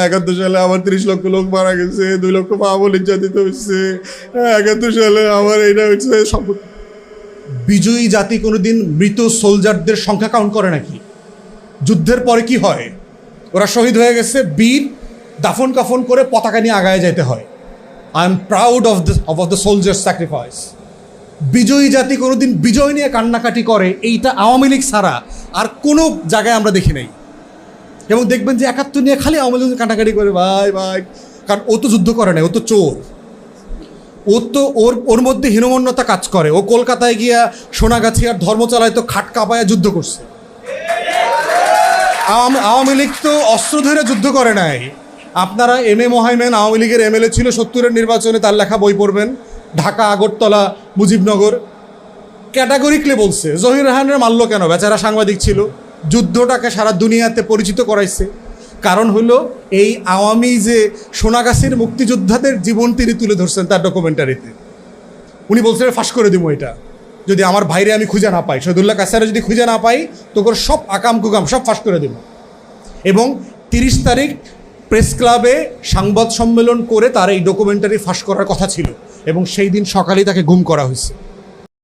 71 সালে আমার 30 লক্ষ লোক মারা গেছে, 2 লক্ষ মা বোন নির্যাতিত হচ্ছে, 71 সালে আমার এইটা হচ্ছে। বিজয়ী জাতি কোনোদিন মৃত সোলজারদের সংখ্যা কাউন্ট করে নাকি? যুদ্ধের পরে কি হয়? ওরা শহীদ হয়ে গেছে, বীর, দাফন কাফন করে পতাকা নিয়ে আগায় যেতে হয়। I am proud of the soldier sacrifice. বিজয়ী জাতি কোনোদিন বিজয় নিয়ে কান্নাকাটি করে, এইটা আওয়ামী লীগ ছাড়া আর কোনো জায়গায় আমরা দেখি নাই। এবং দেখবেন যে 71 নিয়ে খালি আওয়ামী লীগ কান্নাকাটি করে, ভাই ভাই, কারণ ও তো যুদ্ধ করে নাই, ও তো চোর। ও তো ওর মধ্যে হীনমন্যতা কাজ করে। ও কলকাতায় গিয়া সোনাগাছি আর ধর্মচালায় তো খাট কাঁপায়া যুদ্ধ করছে। আওয়ামী লীগ তো অস্ত্র ধরে যুদ্ধ করে নাই। আপনারা মোহাইমেন আওয়ামী লীগের MLA ছিল 70-এর নির্বাচনে, তার লেখা বই পড়বেন, ঢাকা, আগরতলা, মুজিবনগর। ক্যাটাগরিকলি বলছে জহির রায়হানের মারল কেন? বেচারা সাংবাদিক ছিল, যুদ্ধটাকে সারা দুনিয়াতে পরিচিত করাইছে। কারণ হলো এই আওয়ামী যে সোনাগাছির মুক্তিযোদ্ধাদের জীবন তিনি তুলে ধরছেন তার ডকুমেন্টারিতে। উনি বলছেন ফাঁস করে দিব এটা, যদি আমার ভাইরে আমি খুঁজে না পাই, শহীদুল্লাহ কাসারে যদি খুঁজে না পাই, তো সব আকাম কুকাম সব ফাঁস করে দেব। এবং 30 তারিখ প্রেস ক্লাবে সংবাদ সম্মেলন করে তার এই ডকুমেন্টারি ফাঁস করার কথা ছিল, এবং সেই দিন সকালেই তাকে গুম করা হয়েছে।